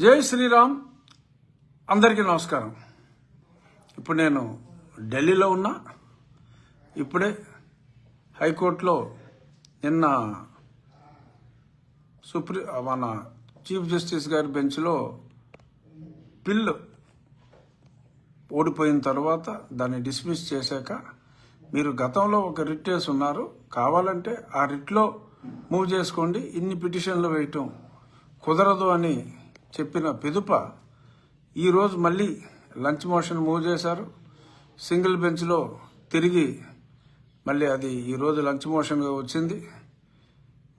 జై శ్రీరామ్. అందరికీ నమస్కారం. ఇప్పుడు నేను ఢిల్లీలో ఉన్నా. ఇప్పుడే హైకోర్టులో నిన్న మన చీఫ్ జస్టిస్ గారి బెంచ్లో బిల్లు ఓడిపోయిన తర్వాత దాన్ని డిస్మిస్ చేశాక మీరు గతంలో ఒక రిట్ వేసి ఉన్నారు, కావాలంటే ఆ రిట్లో మూవ్ చేసుకోండి, ఇన్ని పిటిషన్లు వేయటం కుదరదు అని చెప్పిన పిదుప ఈరోజు మళ్ళీ లంచ్ మోషన్ మూవ్ చేశారు. సింగిల్ బెంచ్లో తిరిగి మళ్ళీ అది ఈరోజు లంచ్ మోషన్గా వచ్చింది.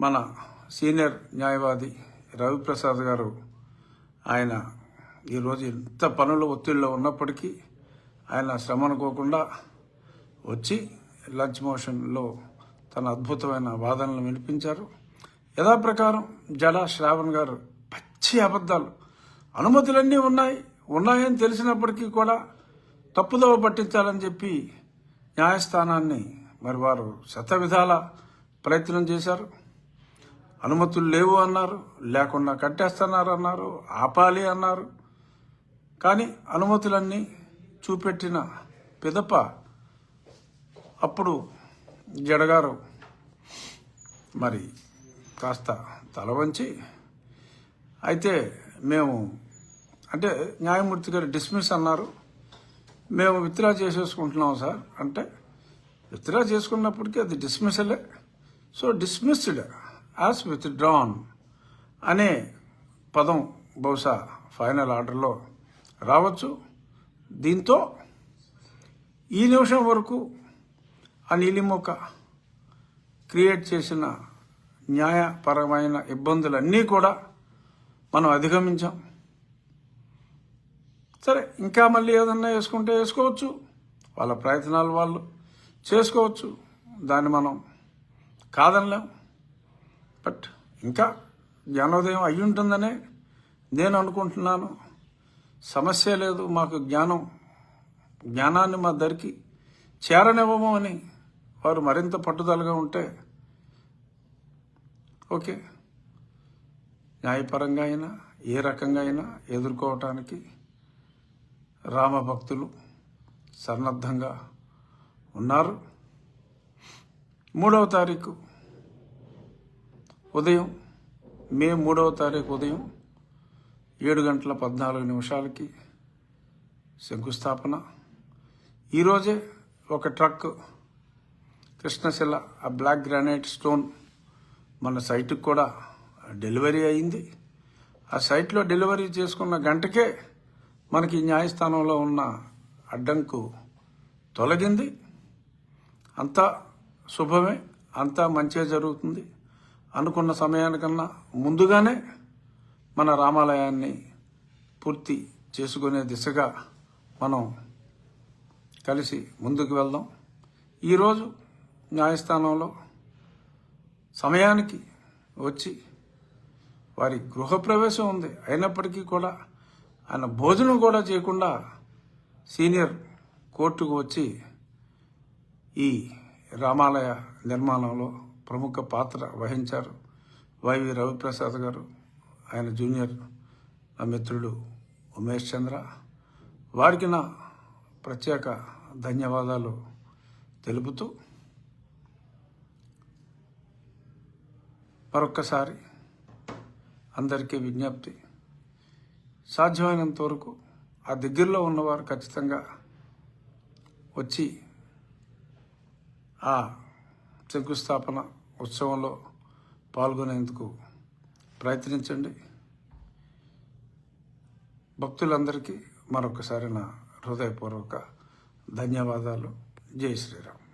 మన సీనియర్ న్యాయవాది రవిప్రసాద్ గారు ఆయన ఈరోజు ఇంత పనుల ఒత్తిడిలో ఉన్నప్పటికీ ఆయన శ్రమ అనుకోకుండా వచ్చి లంచ్ మోషన్లో తన అద్భుతమైన వాదనలు వినిపించారు. యథాప్రకారం జడా శ్రావణ్ గారు పచ్చి అబద్ధాలు, అనుమతులన్నీ ఉన్నాయని తెలిసినప్పటికీ కూడా తప్పుదోవ పట్టించాలని చెప్పి న్యాయస్థానాన్ని మరి వారు శతవిధాల ప్రయత్నం చేశారు. అనుమతులు లేవు అన్నారు, లేకుండా కట్టేస్తున్నారు అన్నారు, ఆపాలి అన్నారు. కానీ అనుమతులన్నీ చూపెట్టిన పిదప అప్పుడు జడగారు మరి కాస్త తల వంచి, అయితే మేము అంటే న్యాయమూర్తి గారు డిస్మిస్ అన్నారు, మేము విత్డ్రా చేసేసుకుంటున్నాం సార్ అంటే, విత్డ్రా చేసుకున్నప్పటికీ అది డిస్మిసలే. సో డిస్మిస్డ్ యాజ్ విత్డ్రాన్ అనే పదం బహుశా ఫైనల్ ఆర్డర్లో రావచ్చు. దీంతో ఈ నిమిషం వరకు ఆ నీలిమొక్క క్రియేట్ చేసిన న్యాయపరమైన ఇబ్బందులన్నీ కూడా మనం అధిగమించాం. సరే, ఇంకా మళ్ళీ ఏదన్నా వేసుకుంటే వేసుకోవచ్చు, వాళ్ళ ప్రయత్నాలు వాళ్ళు చేసుకోవచ్చు, దాన్ని మనం కాదనలేం. బట్ ఇంకా జ్ఞానోదయం అయి ఉంటుందనే నేను అనుకుంటున్నాను. సమస్య లేదు, మాకు జ్ఞానాన్ని మా దరికి చేరనివ్వము అని వారు మరింత పట్టుదలగా ఉంటే ఓకే, న్యాయపరంగా అయినా ఏ రకంగా అయినా ఎదుర్కోవటానికి రామభక్తులు సన్నద్ధంగా ఉన్నారు. 3వ తారీఖు ఉదయం మే 3వ తారీఖు ఉదయం 7:14 శంకుస్థాపన. ఈరోజే ఒక ట్రక్ కృష్ణశిల ఆ బ్లాక్ గ్రానైట్ స్టోన్ మన సైట్కి కూడా డెలివరీ అయింది. ఆ సైట్లో డెలివరీ చేసుకున్న గంటకే మనకి న్యాయస్థానంలో ఉన్న అడ్డంకు తొలగింది. అంతా శుభమే, అంతా మంచే జరుగుతుంది. అనుకున్న సమయానికన్నా ముందుగానే మన రామాలయాన్ని పూర్తి చేసుకునే దిశగా మనం కలిసి ముందుకు వెళ్దాం. ఈరోజు న్యాయస్థానంలో సమయానికి వచ్చి వారి గృహప్రవేశం ఉంది, అయినప్పటికీ కూడా ఆయన భోజనం కూడా చేయకుండా సీనియర్ కోర్టుకు వచ్చి ఈ రామాలయ నిర్మాణంలో ప్రముఖ పాత్ర వహించారు వైవి రవిప్రసాద్ గారు, ఆయన జూనియర్ నా మిత్రుడు ఉమేష్ చంద్ర. వారికి నా ప్రత్యేక ధన్యవాదాలు తెలుపుతూ మరొక్కసారి అందరికీ విజ్ఞప్తి, సాధ్యమైనంత వరకు ఆ దగ్గరలో ఉన్నవారు ఖచ్చితంగా వచ్చి ఆ శంకుస్థాపన ఉత్సవంలో పాల్గొనేందుకు ప్రయత్నించండి. భక్తులందరికీ మరొకసారి నా హృదయపూర్వక ధన్యవాదాలు. జై శ్రీరామ్.